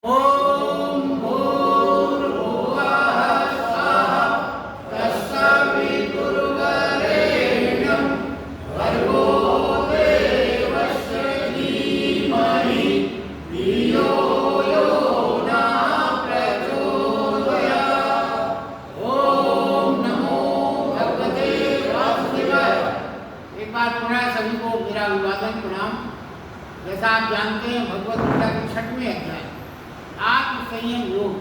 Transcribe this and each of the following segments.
ओम भूर्भुवः स्वः तत्सवितुर्वरेण्यं भर्गो देवस्य धीमहि धियो यो नः प्रचोदयात्। ओम नमो भगवते वासुदेवाय। एक बार पुनः सभी को मेरा अभिवादन प्रणाम। जैसा आप जानते हैं भगवत गीता के 6वें अध्याय आत्म संयम योग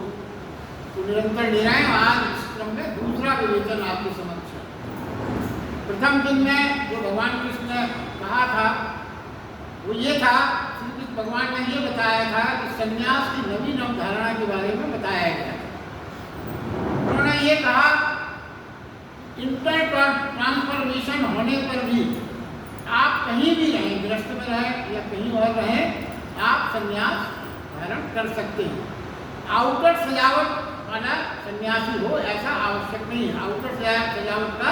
को निरंतर ले रहे हैं। आज इस क्रम में दूसरा विवेचन आपके समक्ष है। प्रथम दिन में जो भगवान कृष्ण ने कहा था वो ये था, श्री कृष्ण भगवान ने ये बताया था कि संन्यास की नवीन अवधारणा के बारे में बताया गया। उन्होंने ये कहा इंटर ट्रांसफॉर्मेशन होने पर भी आप कहीं भी रहें, गृहस्थ में रहें या कहीं और रहें, आप संन्यास धारण कर सकते हैं। आउटर सजावट वाला सन्यासी हो ऐसा आवश्यक नहीं है। आउटर सजावट का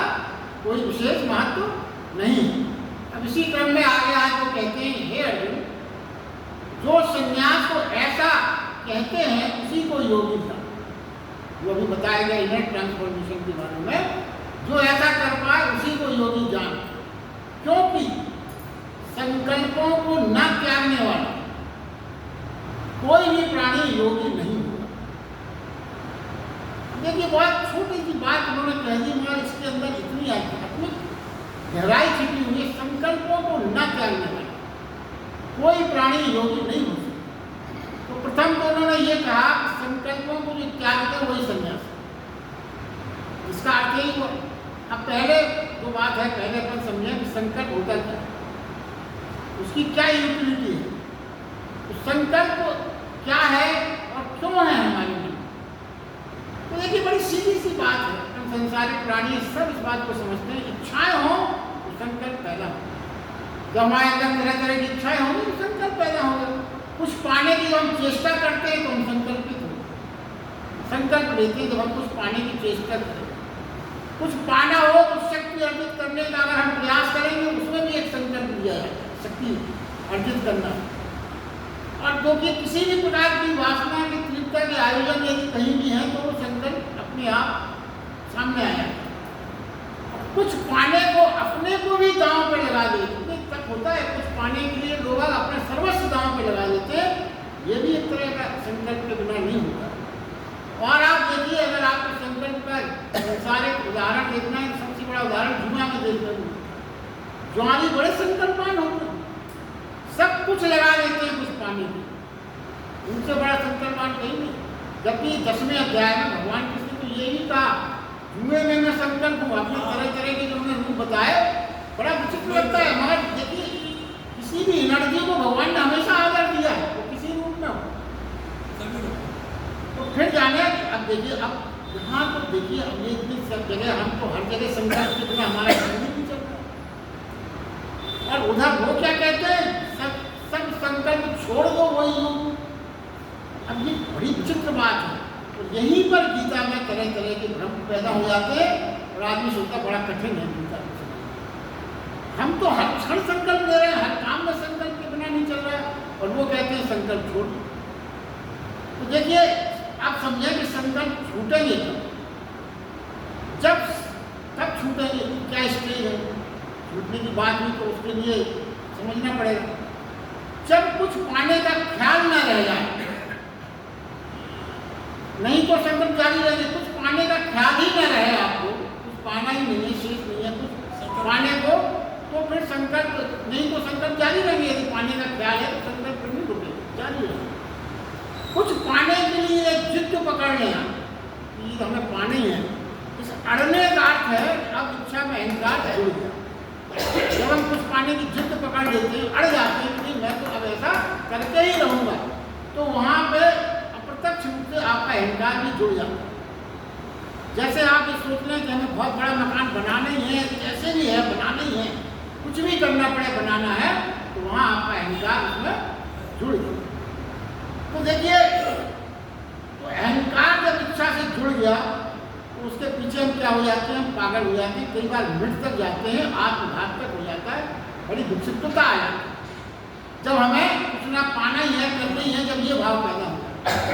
कोई विशेष महत्व नहीं है। अब इसी क्रम में आगे आज वो कहते हैं, हे अर्जुन, जो सन्यास को ऐसा कहते हैं उसी को योगी था। जो अभी बताया गया इनर ट्रांसफॉर्मेशन के बारे में, जो ऐसा कर पाए उसी को योगी जान। क्योंकि संकल्पों को न त्यागने वाला कोई भी प्राणी योगी नहीं होगा। देखिए बहुत छोटी सी बात उन्होंने कह दी, मगर इसके अंदर इतनी आध्यात्मिक गहराई छिपी हुई है। संकल्पों को न त्यागने वाला कोई प्राणी योगी नहीं हो सकता। तो प्रथम तो उन्होंने ये कहा कि संकल्पों को जो त्यागते वही संन्यास। इसका अर्थ यही हुआ। अब पहले जो बात है, पहले अपन समझें कि संकल्प होता क्या है, उसकी क्या यूटिलिटी है, तो संकल्प क्या है और क्यों है हमारे लिए। तो देखिए बड़ी सीधी सी बात है। हम संसारिक प्राणी सब इस बात को समझते हैं, इच्छाएं हो तो संकल्प पैदा हो। जब हमारे अंदर तरह तरह की इच्छाएं होंगी तो संकल्प पैदा होगा। कुछ पाने की जब हम चेष्टा करते हैं तो हम संकल्पित होते हैं, संकल्प लेते हैं। जब हम कुछ पाने की चेष्टा करें, कुछ पाना हो तो शक्ति अर्जित करने का अगर हम प्रयास करेंगे उसमें भी एक संकल्प लिया जाता है, शक्ति अर्जित करना। और जो कि किसी भी प्रकार की वासना की तीव्रता के आयोजन यदि कहीं भी है तो वो संकल्प अपने आप सामने आया। कुछ पाने को अपने को भी दांव पे लगा देते तक होता है। कुछ पाने के लिए लोग अपने सर्वस्व दांव पे लगा देते हैं। ये भी एक तरह का संकल्प के बिना नहीं होता। और आप देखिए, अगर आपको संकल्प का सारे उदाहरण देखना है, सबसे बड़ा उदाहरण जुआ में देख रहे हैं। जुआरी बड़े संकल्पवान होते हैं, सब कुछ लगा देते हैं कुछ पाने के, उनसे बड़ा संकल्पवान कहीं नहीं। जबकि 10वें अध्याय में भगवान कृष्ण ने तो ये ही कहा, जुए में मैं संकल्प हूँ। अपने तरह तरह के जो उन्होंने रूप बताए, बड़ा विचित्र लगता है। मगर देखिए किसी भी एनर्जी को भगवान ने हमेशा आदर दिया है, वो किसी रूप में हो। तो फिर जाने अब देखिए, अब यहाँ तो देखिए, अब एक दिन सब जगह हम तो हर जगह संकल्प के बिना हमारा जीवन नहीं चलता। और उधर वो क्या कहते हैं, सब संकल्प छोड़ दो वही योग। अब ये बड़ी विचित्र बात है। तो यहीं पर गीता में तरह तरह के भ्रम पैदा हो जाते हैं और आदमी सोचता बड़ा कठिन है गीता। हम तो हर क्षण संकल्प ले रहे हैं, हर काम में संकल्प के बिना नहीं चल रहा है, और वो कहते हैं संकल्प छोड़ दो। तो देखिए आप समझें कि संकल्प छूटेंगे जब तब छूटेंगे, क्या स्टेज है छूटने की बात हुई, तो उसके लिए समझना पड़ेगा। जब कुछ पाने का ख्याल न रह जाए, नहीं तो संकल्प जारी रहेंगे। कुछ पाने का ख्याल ही न रहे आपको, कुछ पाना ही नहीं है, शेष नहीं है कुछ पाने को, तो फिर संकल्प नहीं तो संकल्प जारी रहेंगे। यदि पाने का ख्याल है तो संकल्प फिर नहीं रुकेगा, जारी रहेगा। कुछ पाने के लिए जिद पकड़ लेना कि हमें पानी है, इस अड़ने का अर्थ है अब इच्छा में अहंकार जुड़ गया। जब हम कुछ पाने की जिद पकड़ लेते हैं, अड़ जाते हैं कि मैं तो अब ऐसा करके ही रहूँगा, तो वहाँ पे अप्रत्यक्ष रूप से आपका अहंकार भी जुड़ जाता है। जैसे आप ये सोच लें कि हमें बहुत बड़ा मकान बनाना ही है, जैसे भी है बनाना ही है, कुछ भी करना पड़े बनाना है, तो वहाँ आपका अहंकार उसमें जुड़ गया। तो देखिए, तो अहंकार जब इच्छा से जुड़ गया तो उसके पीछे हम क्या हो जाते हैं, हम पागल हो जाते हैं, कई बार मृत तक जाते हैं, आत्मघात तक हो जाता है, बड़ी विक्षिप्तता आ जाती है। जब हमें कुछ ना पाना ही है, करना ही है, जब ये भाव पैदा होता है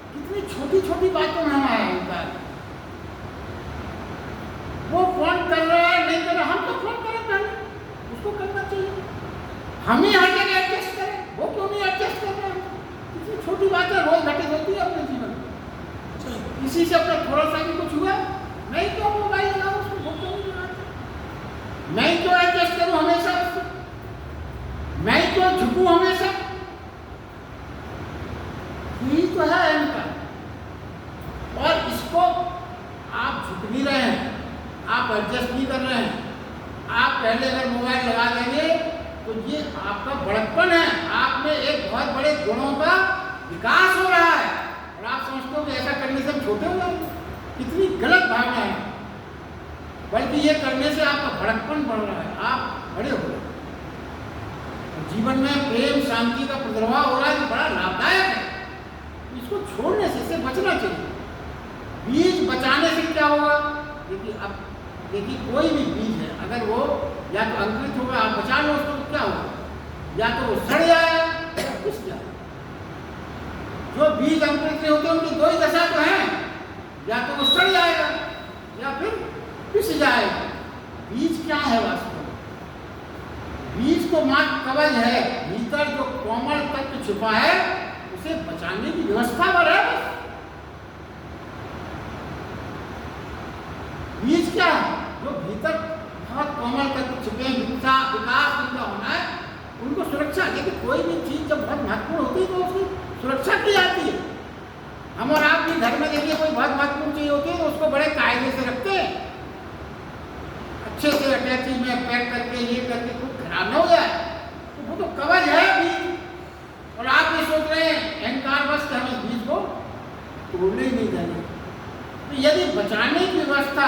छोटी बातों में हमारा अहंकार। वो फोन कर रहा है नहीं कर रहा, हम तो फोन करें पहले, उसको करना चाहिए। हम ही हर जगह एडजस्ट करें, वो क्यों नहीं एडजस्ट कर रहे हैं? इतनी छोटी बात है, रोज घटित होती है अपने जीवन में। इसी से अपना थोड़ा सा भी कुछ हुआ, मैं क्यों मोबाइल लगाऊं उसको, वो क्यों नहीं लगाता? मैं क्यों एडजस्ट करूं हमेशा उसको? मैं क्यों झुकूं हमेशा? यही तो है अहंकार। और इसको आप झुक नहीं रहे हैं, आप एडजस्ट नहीं कर रहे हैं। आप पहले अगर मोबाइल लगा देंगे तो ये आपका बड़प्पन है, आप में एक बहुत बड़े गुणों का विकास हो रहा है और आप समझते हो कि ऐसा करने से हम छोटे हो जाएंगे। कितनी गलत भावना है। बल्कि ये करने से आपका बड़प्पन बढ़ रहा है, आप बड़े हो रहे हैं। जीवन में प्रेम शांति का प्रादुर्भाव हो रहा है, बड़ा लाभदायक है। इसको छोड़ने से, इससे बचना चाहिए। बीज बचाने से क्या होगा? देखिए कोई भी बीज है, अगर वो या तो अंकुरित होगा, आप बचा लो उसको, तो क्या होगा? या तो वो सड़ जाएगा या पिस जाएगा। जो बीज अंकुरित नहीं होते उनकी दो ही दशा तो है, या तो वो सड़ जाएगा या फिर पिस जाएगा। बीज क्या है वास्तव में? बीज तो मात्र कवच है, भीतर जो कोमल तत्व छुपा है उसे बचाने की व्यवस्था पर है बस। बीज क्या है? जो भीतर बहुत कोमल तत्व छुपे हैं, विकास उनका होना है, उनको सुरक्षा। लेकिन कोई भी चीज जब बहुत महत्वपूर्ण होती है तो उसकी सुरक्षा की जाती है। हम और आप भी घर में देखिए, कोई बहुत महत्वपूर्ण चीज होती है तो उसको बड़े कायदे से रखते हैं, अच्छे से अटैची में पैक करके, ये करके, कुछ खराब न हो जाए। तो वो तो कवच है बीज। और आप ये सोच रहे हैं अहंकार बस कि हम इस बीज को तोड़ने ही नहीं देंगे। तो यदि बचाने की व्यवस्था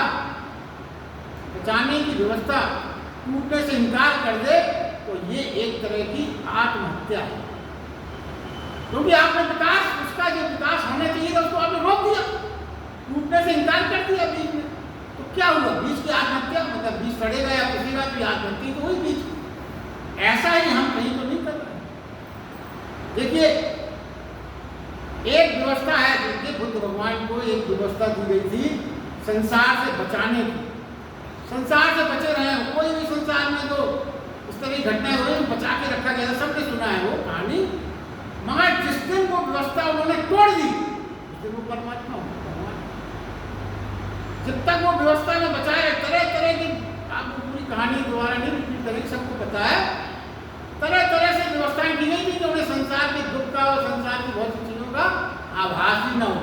टूटने से इनकार कर दे तो ये एक तरह की आत्महत्या है। क्योंकि आपने विकास, उसका जो विकास होना चाहिए था उसको आपने रोक दिया, टूटने से इनकार कर दिया बीज में। तो क्या हुआ? बीज की आत्महत्या। मतलब बीज सड़ेगा या पिसेगा तो आत्महत्या तो हुई बीज। ऐसा ही हम कहीं तो नहीं कर रहे। देखिए एक व्यवस्था है, देखिए बुद्ध भगवान को एक व्यवस्था दी गई थी संसार से बचाने की। संसार से बचे रहे, कोई भी संसार में तो इस तरह की घटनाएं हुई, बचा के रखा गया, सबने सुना है वो कहानी। मगर जिस दिन वो व्यवस्था उन्होंने तोड़ दी उस दिन वो परमात्मा हो। जब तक वो व्यवस्था में बचाए, तरह तरह की, आपको पूरी कहानी दोबारा नहीं रिपीट करेंगे, सबको पता है, तरह तरह से व्यवस्थाएं की गई थी कि उन्हें संसार के दुख का और संसार की बहुत सी चीजों का आभास ही न हो।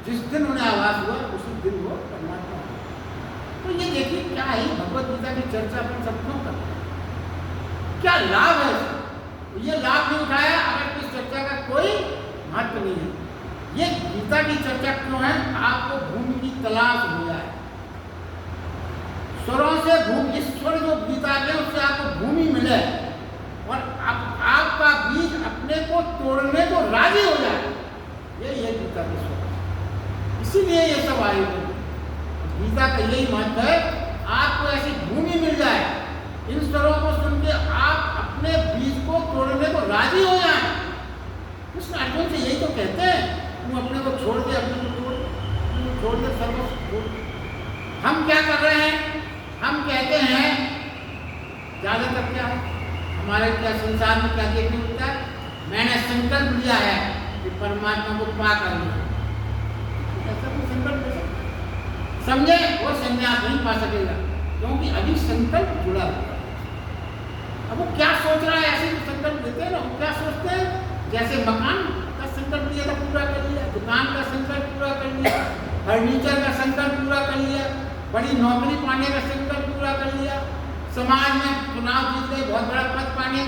जिस दिन उन्हें आभास हुआ उसी दिन वो परमात्मा हो। तो ये देखिए क्या है, भगवत गीता की चर्चा अपन सब क्यों करते हैं? क्या लाभ है? ये लाभ नहीं उठाया अगर इस चर्चा का कोई महत्व नहीं है। ये गीता की चर्चा क्यों है? आपको भूमि की तलाश हो जाए, स्वरों से भूमि, ईश्वर जो गीता के उससे आपको भूमि मिले और आपका बीज अपने को तोड़ने को राजी हो जाए। ये गीता की स्वर, इसीलिए ये सब आयोजन। गीता का यही महत्व है, आपको ऐसी भूमि मिल जाए, इन स्वरों को सुन के आप अपने बीज को तोड़ने को राजी हो जाए। कृष्ण अर्जुन से यही तो कहते हैं, तुम अपने को छोड़ दे, अपने को छोड़ दे, सर्व छोड़। हम क्या कर रहे हैं? हम कहते हैं ज्यादातर क्या है हमारे, क्या संसार में क्या देखने मिलता है? मैंने संकल्प लिया है कि परमात्मा को पा कर लिया। ऐसा कोई संकल्प ले सकता समझे? वो संन्यास नहीं पा सकेगा क्योंकि अभी संकल्प जुड़ा हुआ है। अब वो क्या सोच रहा है, ऐसे संकल्प लेते हैं ना, वो क्या सोचते हैं? जैसे मकान का संकल्प लिया था, पूरा कर लिया, दुकान का संकल्प पूरा कर लिया, फर्नीचर का संकल्प पूरा कर लिया, बड़ी नौकरी पाने का संकल्प पूरा कर लिया, समाज में चुनाव जीत गए, बहुत बड़ा पद पाने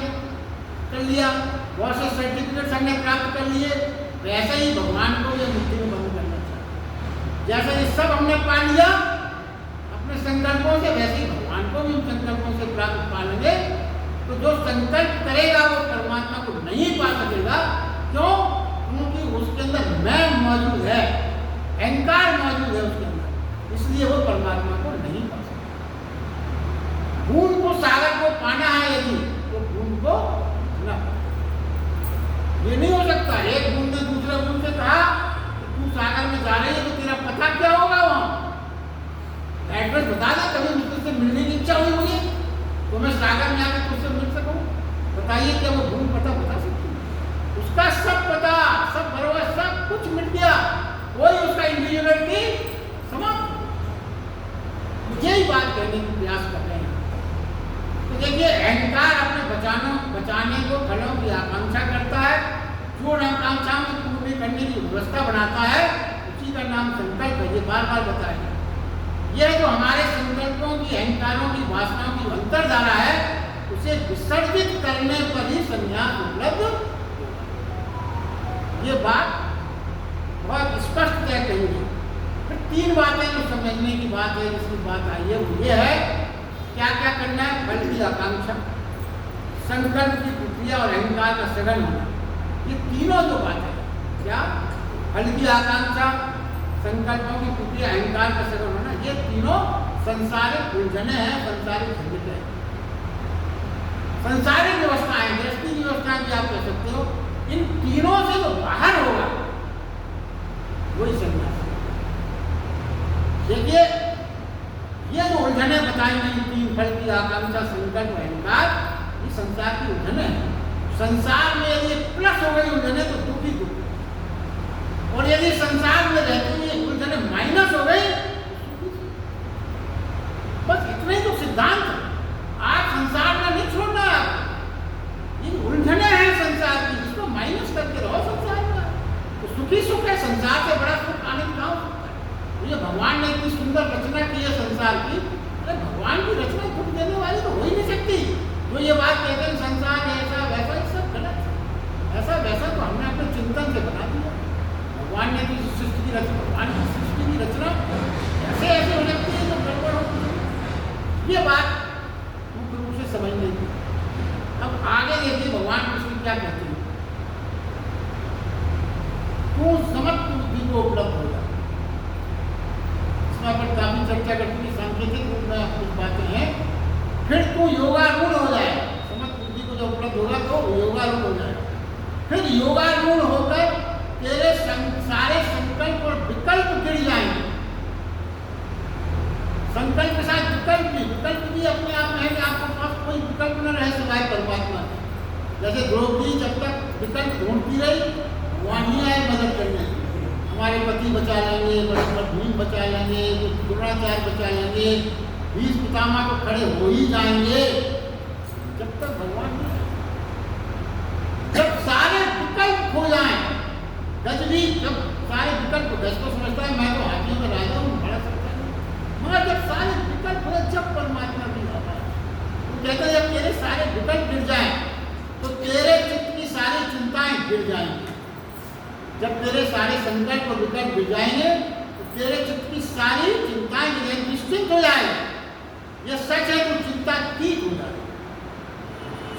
कर लिया, बहुत से सर्टिफिकेट हमने प्राप्त कर लिए। वैसे ही भगवान को ये मुक्ति में बंद करना चाहिए। जैसे ये सब हमने पा लिया अपने संकल्पों से, वैसे ही भगवान को भी उन संकल्पों से प्राप्त पा लेंगे। तो जो संकल्प करेगा वो परमात्मा को नहीं पा सकेगा। क्यों? क्योंकि उसके अंदर मैं मौजूद है, अहंकार मौजूद है उसके अंदर, इसलिए वो परमात्मा को नहीं पा सकता। बूंद को, सागर को पाना है यदि, तो बूंद को न, ये नहीं हो सकता। एक बूंद ने दूसरे बूंद से कहा कि तू सागर में जा रही इच्छा हुई मुझे तो मैं सागर में आकर तुझसे मिल सकूं, बताइए क्या वो भूल पता बता सकती हूँ? उसका सब पता, सब भरोसा, सब कुछ मिट गया, कोई उसका इंडिविजुअलिटी समाप्त। यही बात कहने की प्रयास कर रहे हैं। तो देखिए, अहंकार अपने बचाने को फलों की आकांक्षा करता है, जो आकांक्षा में पूर्ण करने की व्यवस्था बनाता है उसी का नाम संकल्प है। ये बार बार बताया। यह जो हमारे संकल्पों की, अहंकारों की, वासनाओं की अंतर्धारा है, उसे विसर्जित करने पर ही संन्यास उपलब्ध होगा। ये बात बहुत स्पष्ट तय कही। फिर 3 बातें जो समझने की बात है, जिसकी बात आई है, वो ये है क्या क्या करना है। फल की आकांक्षा, संकल्प की प्रक्रिया और अहंकार का सघन होना। ये तीनों जो बातें, क्या फल की आकांक्षा, संकल्पों की प्रक्रिया, अहंकार का सघन होना, ये तीनों संसारिक उलझने हैं, संसारिक झंझट है, संसारिक व्यवस्थाएं, दृष्टि की व्यवस्थाएं भी आप कह सकते हो। इन तीनों से जो बाहर होगा वही संन्यास। देखिए, ये जो उलझने बताई गई 3, फल की आकांक्षा, संकल्प, अहंकार, ये संसार की उलझने हैं। संसार में यदि प्लस हो गई उलझने तो दुख ही दुख, और यदि संसार में रहते हुए उलझने माइनस हो गई, बस इतना ही तो सिद्धांत है। आप संसार में नहीं छोड़ना है आपको। ये उलझने हैं संसार की, इसको माइनस करके रहो संसार का, तो सुखी सुख है। संसार से बड़ा सुख आनंद कहाँ हो सकता है? ये भगवान ने इतनी सुंदर रचना की है संसार की, अरे भगवान की रचना दुख देने वाली तो हो ही नहीं सकती। जो ये बात कहते हैं संसार ऐसा वैसा, ये सब गलत है। ऐसा वैसा तो हमने अपने चिंतन से बना दिया। भगवान ने भी सृष्टि की रचना, भगवान की सृष्टि की रचना ऐसे ऐसे हो सकती है जो गड़बड़ हो। ये बात मुख्य रूप से समझ नहीं थी। अब आगे देखिए भगवान कृष्ण क्या कहते हैं। तू समस्त बुद्धि को उपलब्ध होगा। इसमें अपन काफी चर्चा करते हैं, सांकेतिक रूप में कुछ बातें हैं। फिर तू योगारूढ़ हो जाए। समस्त बुद्धि को जब उपलब्ध होगा तो योगारूढ़ हो जाए। फिर योगारूढ़ होकर तेरे सारे संकल्प और विकल्प गिर जाएंगे। संकल्प के साथ विकल्प भी अपने आप में है कि आपके पास कोई विकल्प न रहे सिवाय परमात्मा। जैसे द्रौपदी जब तक विकल्प ढूंढती रही, भगवान ही आए मदद करने। हमारे पति बचा लेंगे, भीम बचा लेंगे, द्रोणाचार्य बचा लेंगे, भीष्म पितामह को खड़े हो ही जाएंगे। जब तक भगवान नहीं, जब सारे विकल्प खो जाएं, गजनी जब सारे विकल्प, गज को समझता है मैं तो हाथियों का राजा हूँ, बड़ा सकता है, मगर जब सारे विकल्प हो, जब परमात्मा भी आता है, तो कहते हैं जब तेरे सारे विकल्प गिर जाएं तो तेरे चित्त की सारी चिंताएं गिर जाएंगी। जब तेरे सारे संकल्प और विकल्प गिर जाएंगे तो तेरे चित्त की सारी चिंताएं गिर जाएंगी, निश्चिंत हो जाएगा। यह सच है, तो चिंता ठीक हो जाएगी,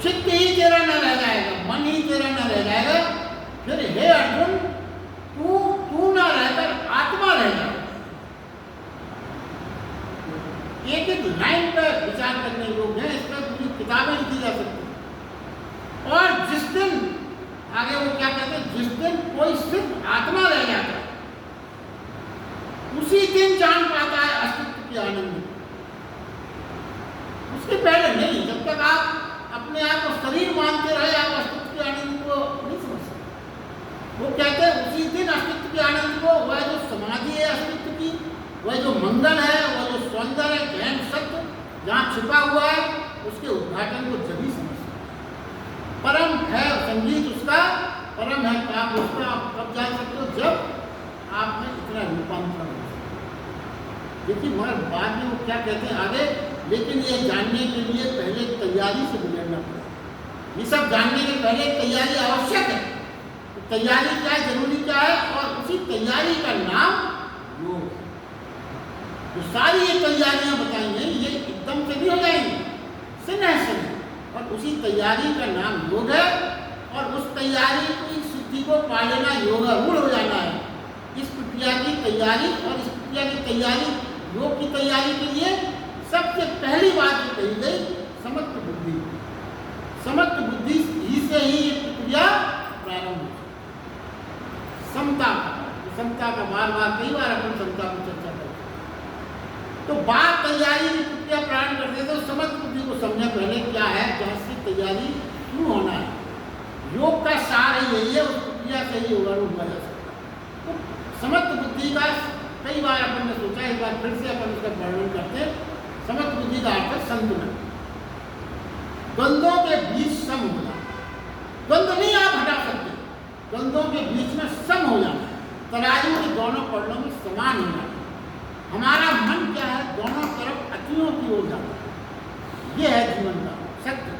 चित्त ही तेरा न रह जाएगा, मन ही तेरा न रह जाएगा। फिर हे अर्जुन, तू ना रहकर आत्मा रह जाए। एक एक लाइन पर विचार करने योग्य है, इस पर पूरी किताबें लिखी जा सकती हैं। और जिस दिन आगे वो क्या कहते हैं, जिस दिन कोई सिर्फ आत्मा रह जाता है, उसी दिन जान पाता है अस्तित्व की आनंद। उसके पहले नहीं, जब तक आप अपने आप को शरीर मानते रहे, आप अस्तित्व के आनंद को नहीं समझ सकते। वो कहते हैं उसी दिन अस्तित्व के आनंद को, वह जो समाधि है अस्तित्व की, वह जो मंगल है, वह जो सौंदर्य है, गहन सत्य जहाँ छिपा हुआ है, उसके उद्घाटन को जभी समझ सकते। परम है संगीत उसका, परम है काव्य उसका। आप कब जान सकते हो, जब आप में इतना रूपांतरण हो। देखिए मगर बाद में वो क्या कहते हैं आगे, लेकिन ये जानने के लिए पहले तैयारी से गुजरना पड़ेगा। ये सब जानने के पहले तैयारी आवश्यक है। तो तैयारी क्या है, जरूरी क्या है, और उसी तैयारी का नाम योग है। तो सारी ये तैयारियां बताई हैं, ये एकदम से नहीं हो जाएंगी, स्नेह से। और उसी तैयारी का नाम योग है, और उस तैयारी की सिद्धि को पा लेना, योगारूढ़ हो जाना है। इस प्रक्रिया की तैयारी, और इस प्रक्रिया की तैयारी, योग की तैयारी के लिए सबसे पहली बात जो कही गई, समत्व बुद्धि। समत्व बुद्धि ही से ही ये प्रक्रिया प्रारंभ होती है। समता का बार बार कई बार अपन समता की चर्चा करते हैं। तो बात तैयारी की क्रिया प्रारंभ करते थे, समस्त बुद्धि को समझे पहले क्या है, जहाँ से तैयारी शुरू होना है। योग का सार ही यही है, उस क्रिया से ही होगा हुआ जा सकता है। तो समस्त बुद्धि का कई बार अपन ने सोचा, एक बार फिर से अपन उसका वर्णन करते। समस्त बुद्धि का अर्थ संतुलन, द्वंद्वों के बीच सम होना। द्वंद्व नहीं आप हटा सकते, द्वंद्वों के बीच में सम हो जाना, तराजू के दोनों पड़ों में समान हो जाना। हमारा मन क्या है, दोनों तरफ अतियों की ओर जाता है। ये है जीवन का सत्य।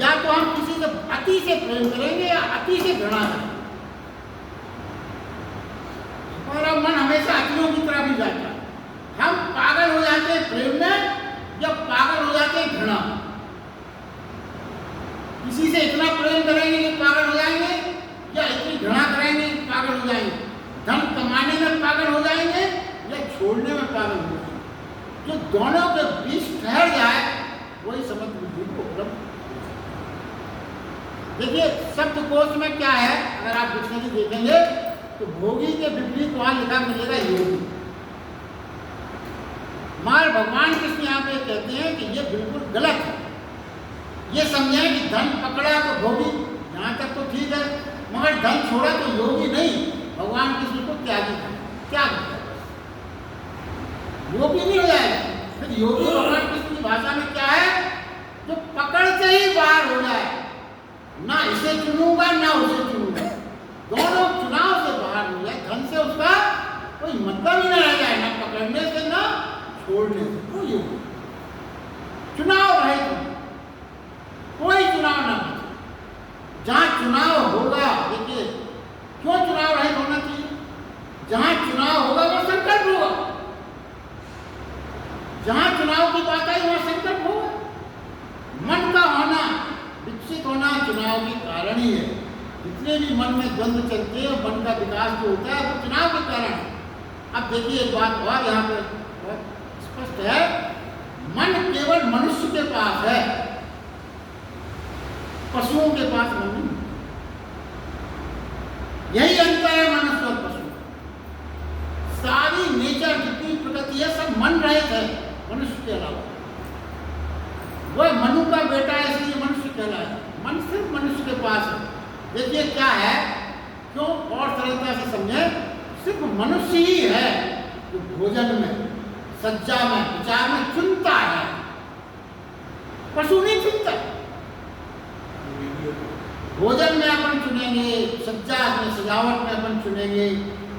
या तो हम किसी से अति से प्रेम करेंगे या अति से घृणा करेंगे। हमारा मन हमेशा अतियों की तरफ ही जाता है। हम पागल हो जाते हैं प्रेम में या पागल हो जाते हैं घृणा। किसी से इतना प्रेम करेंगे कि पागल हो जाएंगे, या इतनी घृणा करेंगे कि पागल हो जाएंगे। धन कमाने में पागल हो जाएंगे या छोड़ने में पागल हो जाएंगे। जो दोनों के बीच ठहर जाए वही समस्त बुद्धि को उपलब्ध। देखिए शब्दकोश में क्या है, अगर आप डिक्शनरी देखेंगे तो भोगी के विपरीत वहां लिखा मिलेगा योगी। मगर भगवान कृष्ण यहाँ पे कहते हैं कि ये बिल्कुल गलत है। ये समझे कि धन पकड़ा तो भोगी, यहाँ तक तो ठीक है, मगर धन छोड़ा तो योगी नहीं। भगवान कृष्ण को त्यागी था, त्याग योगी नहीं हो जाएगा। फिर योगी भगवान कृष्ण की भाषा में क्या है, जो पकड़ से ही बाहर हो जाए, ना इसे चुनूंगा ना उसे चुनूंगा, दोनों चुनाव से बाहर हो जाए। धन से उसका कोई मतलब ही ना रह जाए, ना पकड़ने से ना छोड़ने से। कोई योगी चुनाव रहे तो कोई चुनाव ना बचे। जहां चुनाव होगा, देखिए क्यों चुनाव रहित होना चाहिए, जहां चुनाव होगा वहां संकल्प होगा। जहां चुनाव की बात आई वहां संकल्प होगा। मन का होना, विकसित होना चुनाव के कारण ही है। जितने भी मन में द्वंद्व चलते हैं, मन का विकास जो होता है वो चुनाव के कारण है। अब देखिए एक बात और यहाँ पे बहुत स्पष्ट है, मन केवल मनुष्य के पास है, पशुओं के पास मन नहीं। यही अंतर है मनुष्य और पशु। सारी नेचर जितनी प्रकृति है सब मन रहित है मनुष्य के अलावा। वह मनु का बेटा है इसलिए मनुष्य कहलाया। मन सिर्फ मनुष्य के पास है। देखिए क्या है, क्यों और सरलता से समझे, सिर्फ मनुष्य ही है जो भोजन में, सज्जा में, विचार में चुनता है। पशु नहीं चुनता। भोजन में अपन चुनेंगे, सज्जा में, सजावट में अपन चुनेंगे,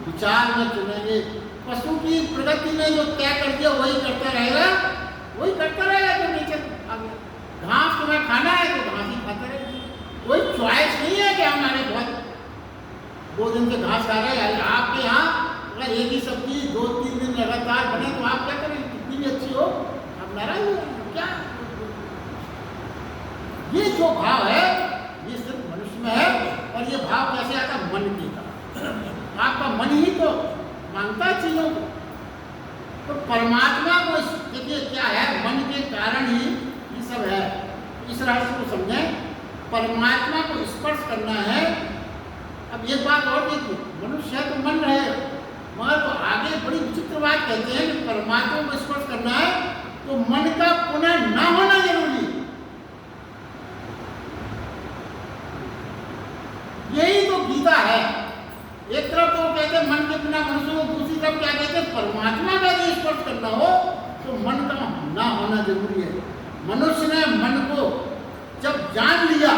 विचार में चुनेंगे। पशु की प्रगति ने जो तय कर दिया वही करता रहेगा, वही करता रहेगा। जो नेचर आ गया, घास तुम्हें खाना है तो घास ही खाता रहेगा। कोई चॉइस नहीं है कि हमारे बहुत 2 दिन से घास खा रहे हैं। आपके यहाँ अगर एक ही सब्जी 2-3 दिन लगातार बने तो आप क्या करें, कितनी भी अच्छी हो आप नाराज हो जाएंगे। क्या ये जो भाव है ये सिर्फ मनुष्य में है। और ये भाव कैसे आता, मन के कारण। आपका मन ही तो मांगता है चीजों को। तो परमात्मा को देखिए क्या है, मन के कारण ही ये सब है। इस राशि को समझें, परमात्मा को स्पर्श करना है। अब एक बात और देखिए, मनुष्य है तो मन रहे, मगर तो आगे बड़ी विचित्र बात कहते हैं कि परमात्मा को स्पर्श करना है तो मन का पुनः न होना जरूरी। यही तो गीता है। एक तरफ तो कहते हैं मन के बिना मनुष्य को, दूसरी तरफ क्या कहते हैं, परमात्मा का यदि स्पर्श करना हो तो मन का ना होना जरूरी है। मनुष्य ने मन को जब जान लिया,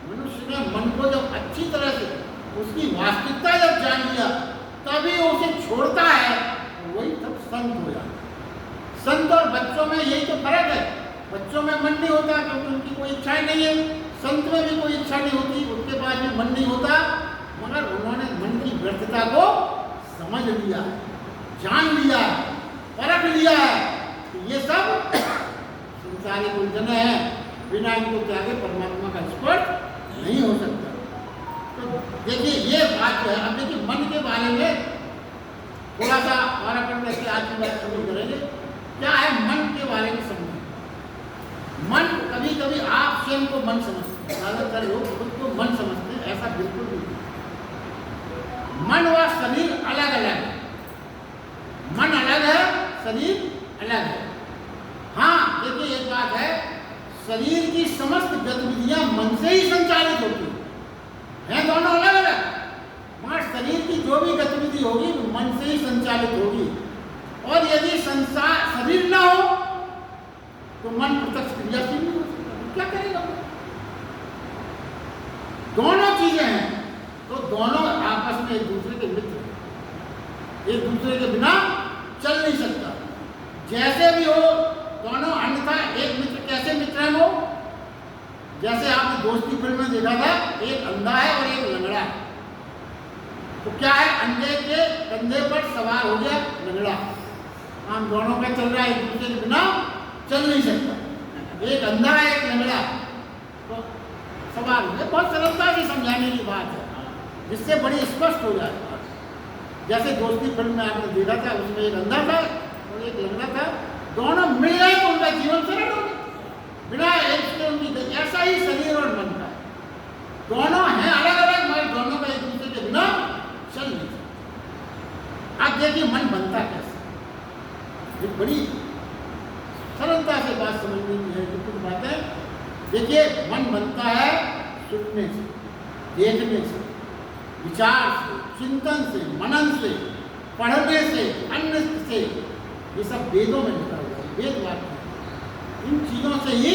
मनुष्य ने मन को जब अच्छी तरह से उसकी वास्तविकता जब जान लिया, तभी उसे छोड़ता है, वही तब संत हो जाता है। संत और बच्चों में यही तो फर्क है। बच्चों में मन नहीं होता क्योंकि उनकी कोई इच्छाएं नहीं है। संत में भी कोई इच्छा नहीं होती, उनके पास भी मन नहीं होता, मगर उन्होंने मन की व्यर्थता को समझ लिया है, जान लिया है, परख लिया है कि ये सब संसारिक उलझन है, बिना इनको त्यागे परमात्मा का स्पर्श नहीं हो सकता। तो देखिए ये बात जो है। अब देखिए मन के बारे में थोड़ा सा और अपन वैसे आज की बात शुरू करेंगे। क्या है मन के बारे में समझें। मन कभी कभी आप स्वयं को मन समझते हैं, ज्यादातर लोग खुद को मन समझते हैं, ऐसा बिल्कुल नहीं। मन व शरीर अलग अलग है। मन अलग है, शरीर अलग है। शरीर की समस्त गतिविधियां मन से ही संचालित होती हैं, दोनों अलग अलग। मगर शरीर की जो भी गतिविधि होगी वो मन से ही संचालित होगी। और यदि शरीर ना हो तो मन प्रत्यक्ष क्रियाशील नहीं हो सकता, क्या करेगा? दोनों चीजें हैं तो दोनों आपस में एक दूसरे के मित्र हैं, एक दूसरे के बिना चल नहीं सकता। जैसे भी हो दोनों, अन्यथा एक मित्र कैसे मित्र है वो? जैसे आपने दोस्ती फिल्म में देखा था, एक अंधा है और एक लंगड़ा है। तो क्या है, अंधे के कंधे पर सवार हो गया लंगड़ा, हम दोनों पे चल रहा है, एक दूसरे के बिना चल नहीं सकता। एक अंधा है एक लंगड़ा, तो सवाल है। बहुत सरलता से समझाने की बात है, जिससे बड़ी स्पष्ट हो जाए। जैसे दोस्ती फिल्म में आपने देखा था, उसमें एक अंधा था और एक लंगड़ा था, दोनों मिल गए तो उनका जीवन सरल हो गया, बिना इसके उनकी। ऐसा ही शरीर और मन का, दोनों हैं अलग अलग मगर दोनों का एक दूसरे के बिना चल नहीं सकता। आप देखिए मन बनता कैसे, ये बड़ी सरलता से बात समझने की है। कुछ बातें देखिए, मन बनता है सुनने से, देखने से, विचार से, चिंतन से, मनन से, पढ़ने से, अन्य से। ये सब वेदों में लिखा हुआ है, वेद वाक्य। इन चीज़ों से ही,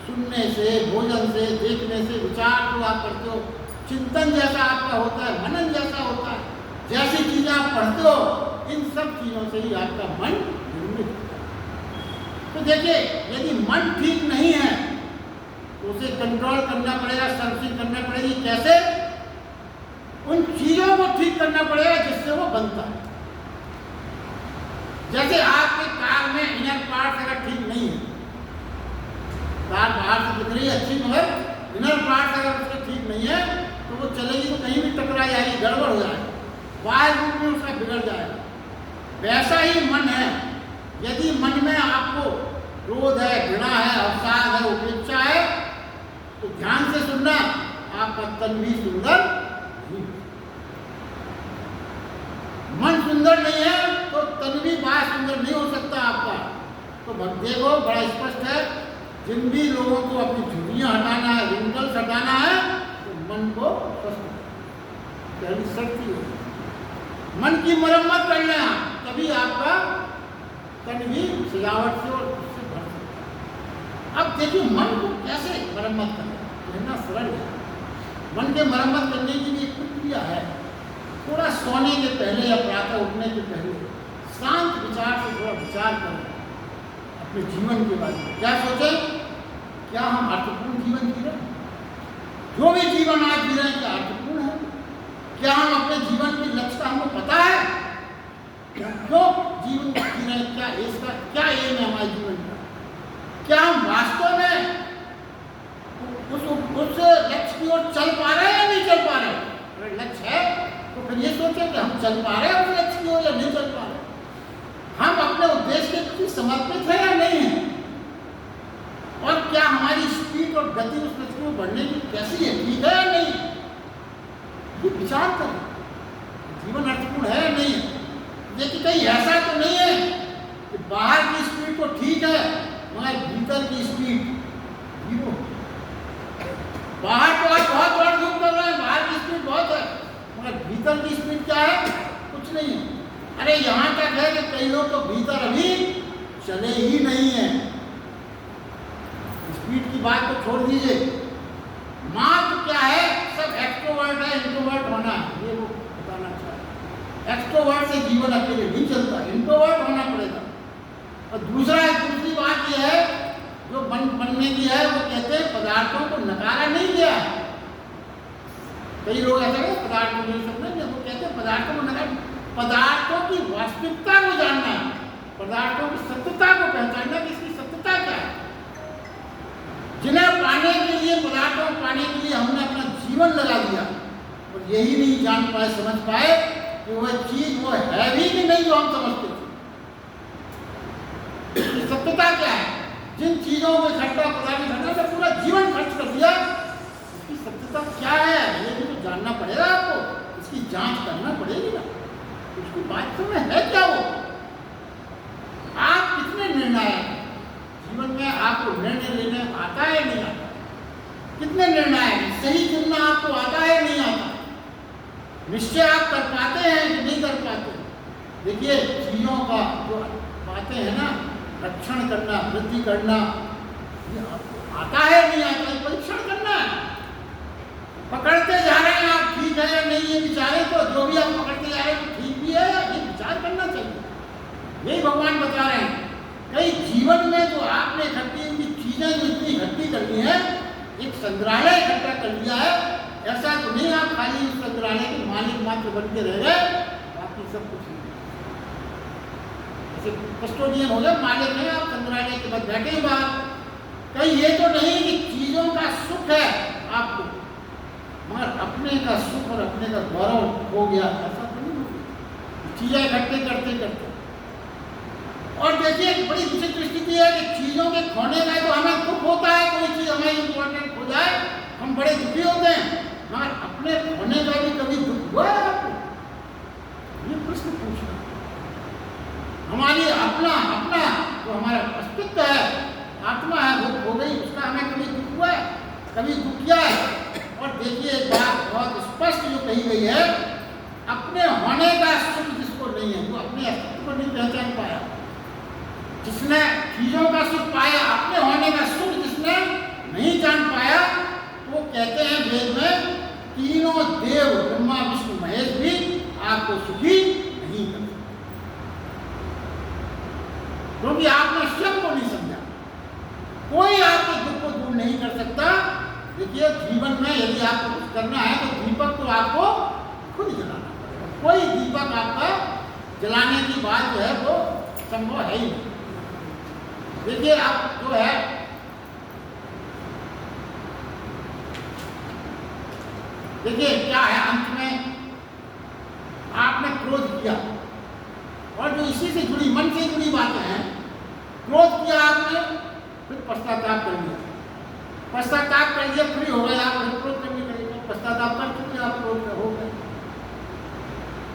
सुनने से, भोजन से, देखने से, विचार जो आप करते हो, चिंतन जैसा आपका होता है, मनन जैसा होता है, जैसी चीज़ें आप पढ़ते हो, इन सब चीज़ों से ही आपका मन निर्मित होता है। तो देखिए, यदि मन ठीक नहीं है तो उसे कंट्रोल करना पड़ेगा, सर्विसिंग करना पड़ेगी। कैसे? उन चीज़ों को ठीक करना पड़ेगा जिससे वो बनता है। जैसे आपके कार में इनर पार्ट अगर ठीक नहीं है, कार बाहर से दिख रही है अच्छी, मगर इनर पार्ट अगर उसके ठीक नहीं है तो वो चलेगी तो कहीं भी टकरा जाएगी, गड़बड़ हो जाएगी, बाहर रूप में उसका बिगड़ जाएगा। वैसा ही मन है। यदि मन में आपको क्रोध है, घृणा है, अवसाद है, उपेक्षा है, तो ध्यान से सुनना, आपका तन भी सुंदर नहीं। मन सुंदर नहीं है तो तन भी बाहर सुंदर नहीं हो सकता आपका। तो देखो, बड़ा स्पष्ट है, जिन भी लोगों को अपनी झुर्रियां हटाना है, रिंकल्स हटाना है, तो मन को स्वस्थ पहली शर्त ही है। मन की मरम्मत करना, तभी आपका तन भी सजावट से और उससे भर सकता है। अब देखिए, मन को कैसे मरम्मत करना, कहना सरल है। मन के मरम्मत करने की भी एक प्रक्रिया है। थोड़ा सोने के पहले या प्रातः उठने के पहले शांत विचार से थोड़ा विचार करें अपने जीवन के बारे में। क्या सोचें, क्या हम अर्थपूर्ण जीवन जी रहे हैं? जो भी जीवन आज जी रहे हैं, क्या अर्थपूर्ण है? क्या हम अपने जीवन के लक्ष्य का हमको पता है? क्यों जीवन जी रहे हैं? क्या इसका क्या एम है हमारे जीवन का? क्या हम वास्तव में उस लक्ष्य की ओर चल पा रहे हैं या नहीं चल पा रहे? अगर लक्ष्य है तो फिर ये सोचें कि हम चल पा रहे हैं उस लक्ष्य की ओर या नहीं चल पा रहे? हम अपने उद्देश्य के प्रति समर्पित है या नहीं है? और क्या हमारी स्पीड और गति उस लक्ष्य को बढ़ने की कैसी है, ठीक है या नहीं? ये विचार करें, जीवन अर्थपूर्ण है या नहीं है? देखिए, कहीं ऐसा तो नहीं है कि बाहर की स्पीड तो ठीक है मगर भीतर की स्पीड जीरो। बाहर तो आप बहुत बड़ा धूप कर रहे हैं, बाहर की स्पीड बहुत है, मगर भीतर की स्पीड क्या है? कुछ नहीं है। अरे यहाँ तक है कि कई लोग तो भीतर अभी चले ही नहीं है। स्पीड की बात तो छोड़ दीजिए, मार्ग क्या है? सब एक्सट्रोवर्ट है, इंट्रोवर्ट होना है, ये वो बताना चाहता है। एक्सट्रोवर्ट से जीवन अकेले नहीं चलता, इंट्रोवर्ट होना पड़ेगा। और दूसरी बात ये है जो बनने की है, वो कहते हैं पदार्थों को नकारा नहीं गया। कई लोग ऐसा कहते हैं पदार्थ को नहीं समझते, वो कहते हैं पदार्थों को नकार, पदार्थों की वास्तविकता को जानना, पदार्थों की सत्यता को पहचानना कि इसकी सत्यता क्या है। जिन्हें पाने के लिए, पदार्थों को पाने के लिए हमने अपना जीवन लगा दिया और यही नहीं जान पाए, समझ पाए कि वह चीज वो है भी कि नहीं जो हम समझते थे। सत्यता क्या है? जिन चीजों को इकट्ठा पदार्थ से पूरा जीवन खर्च कर दिया, इसकी सत्यता क्या है ये भी तो जानना पड़ेगा आपको, इसकी जांच करना पड़ेगी ना, उसकी बात में है क्या वो। आप कितने निर्णायक जीवन में आपको निर्णय लेने आता उसमें निर्णय है। सही चुनना आपको आता है नहीं आता, निश्चय आप कर पाते हैं कि नहीं कर पाते। देखिए चीजों का जो बातें हैं ना, रक्षण करना, वृद्धि करना, ये आपको आता है नहीं आता है, परीक्षण करना है। पकड़ते जा रहे हैं आप, ठीक है या नहीं ये विचारे, तो जो भी आप पकड़ते जा रहे हैं तो ठीक भी है या ये विचार करना चाहिए। यही भगवान बता रहे हैं। कई जीवन में जो आपने इकट्ठी की चीजें जो इतनी इकट्ठी करनी है, एक संग्रहालय इकट्ठा कर लिया है, ऐसा तो नहीं आप खाली उस संग्रहालय के मालिक मात्र बन के रह गए, बाकी सब कुछ नहीं। जैसे कस्टोडियन हो गए, मालिक है, आप संग्रहालय के बाद बैठे बाहर। कहीं ये तो नहीं कि चीजों का सुख है आपको, मगर अपने का सुख और अपने का गौरव हो गया, ऐसा तो नहीं हो। चीजें इकट्ठे करते करते, और देखिए एक बड़ी विचित्र स्थिति है कि चीजों के खोने का तो हमें दुख होता है, कोई चीज हमें इंपॉर्टेंट हो जाए हम बड़े दुखी होते हैं, मगर अपने खोने का भी कभी दुख हुआ है आपको? ये प्रश्न पूछना। हमारी अपना अपना जो हमारा अस्तित्व है, आत्मा है, वो हो गई, उसका हमें कभी दुख हुआ है, कभी दुख किया है? और देखिए एक बात बहुत स्पष्ट जो कही गई है, अपने होने का सुख जिसको नहीं है, वो अपने अस्तित्व को नहीं पहचान पाया। जिसने चीजों का सुख पाया, अपने होने का सुख जिसने नहीं जान पाया, वो कहते हैं वेद में, तीनों देव ब्रह्मा विष्णु महेश भी आपको सुखी नहीं कर सकते, क्योंकि आपने स्वयं को नहीं समझा। कोई आपके दुख को दूर नहीं कर सकता। देखिए जीवन में यदि आपको कुछ करना है तो दीपक तो आपको खुद जलाना पड़ेगा। कोई दीपक आपका जलाने की बात जो है वो संभव है ही नहीं। देखिए आप जो है देखिए क्या है, अंत में आपने क्रोध किया, और जो इसी से जुड़ी, मन से जुड़ी बातें हैं, क्रोध किया आपने, फिर पश्चाताप कर लिया, पश्चाताप कर लिया, फ्री हो गए आप, क्रोध करने के लिए पश्चाताप कर चुके आप, क्रोध हो गए।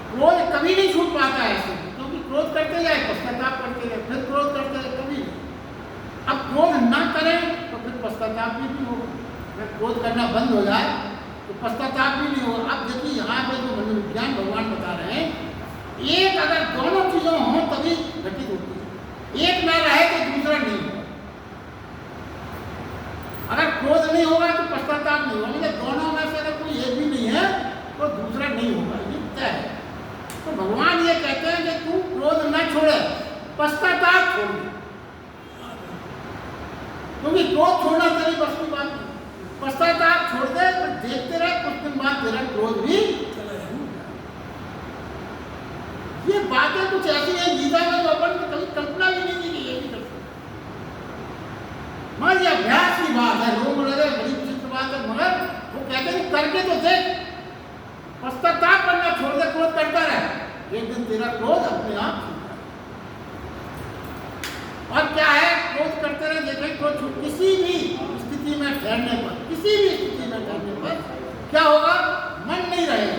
क्रोध कभी नहीं छूट पाता है ऐसे, क्योंकि क्रोध करते जाए, पश्चाताप करते जाए, फिर क्रोध करते जाए, कभी नहीं। अब क्रोध ना करें तो फिर पश्चाताप भी नहीं होगा। अगर क्रोध करना बंद हो जाए तो पश्चाताप भी नहीं होगा। अब देखिए यहाँ पे जो मनोविज्ञान भगवान बता रहे हैं, एक अगर दोनों चीजों हों तभी घटित होती है, एक ना रहे तो दूसरा नहीं होगा। अगर क्रोध नहीं होगा तो पश्चाताप नहीं होगा, मतलब दोनों में से अगर कोई एक भी नहीं है तो दूसरा नहीं होगा, ये तय है। तो भगवान ये कहते हैं कि तू क्रोध न छोड़े, पश्चाताप छोड़ दे, क्योंकि क्रोध छोड़ना तेरी बस की बात नहीं। पश्चाताप छोड़ दे, फिर देखते रहे, कुछ दिन बाद तेरा क्रोध भी चला जाएगा। ये बातें कुछ ऐसी हैं गीता में जो अपन कभी कल्पना भी नहीं की कि ये भी कर सकते। मगर ये अभ्यास की बात है, लोग बोले बड़ी विचित्र बात है, मगर वो कहते हैं करके तो देख, पश्चाताप करना छोड़ दे, क्रोध करता रहे, एक दिन तेरा क्रोध अपने आप छूट जाएगा। और क्या है, क्रोध करते रहे, देखें क्रोध किसी भी स्थिति में ठहरने पर, किसी भी स्थिति में ठहरने पर क्या होगा, मन नहीं रहेगा।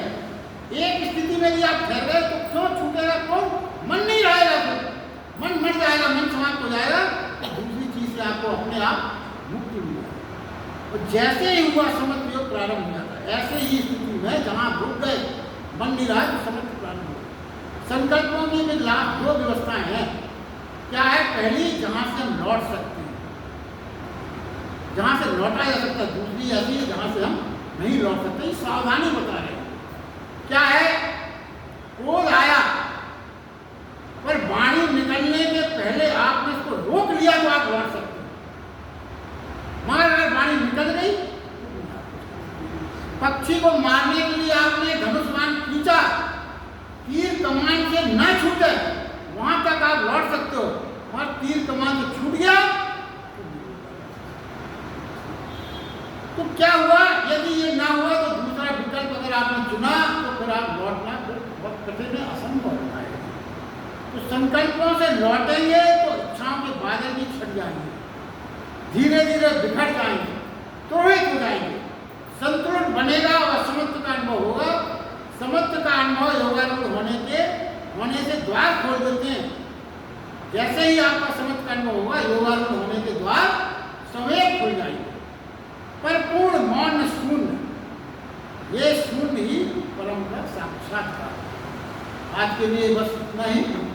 एक स्थिति में यदि आप ठहर गए तो क्यों छूटेगा क्रोध, मन नहीं रहेगा, फिर मन मर जाएगा, मन समाप्त हो जाएगा, तो दूसरी चीज से आपको अपने आप मुक्ति मिल जाएगी। और जैसे ही हुआ समझ प्रयोग प्रारंभ हो जाता है, ऐसे ही स्थिति में जहाँ रुक गए, मन नहीं रहा तो समझ प्रारंभ हो गया। संकल्पों की भी लाभ दो व्यवस्थाएं हैं। क्या है, पहली जहाँ से हम लौट सकते हैं, जहाँ से लौटा जा सकता है, दूसरी ऐसी है जहाँ से हम नहीं लौट सकते। सावधानी बता रहे हैं। क्या है, क्रोध आया पर वाणी निकलने के पहले आपने इसको रोक लिया तो आप लौट सकते हैं। मगर अगर वाणी निकल गई, पक्षी को मारने के लिए आपने धनुष बाण खींचा, तीर कमान से न छूटे वहां तक आप लौट सकते हो, और तीर कमान से छूट गया तो क्या हुआ, यदि ये ना हुआ तो दूसरा विकल्प अगर आपने चुना तो फिर आप लौटना बहुत कठिन है, असंभव है। तो संकल्पों से लौटेंगे तो इच्छाओं के बादल भी छट जाएंगे, धीरे धीरे बिखर जाएंगे, त्रोहित हो जाएंगे, संतुलन बनेगा और समत्व का अनुभव होगा। समत्व का अनुभव योगारूढ़ होने से द्वार खोल देते हैं। जैसे ही आपका समत्व का अनुभव होगा, योगारूढ़ होने के द्वार सवेग खुल जाएंगे। पर पूर्ण मौन साक्षात्कार। आज के लिए बस इतना ही।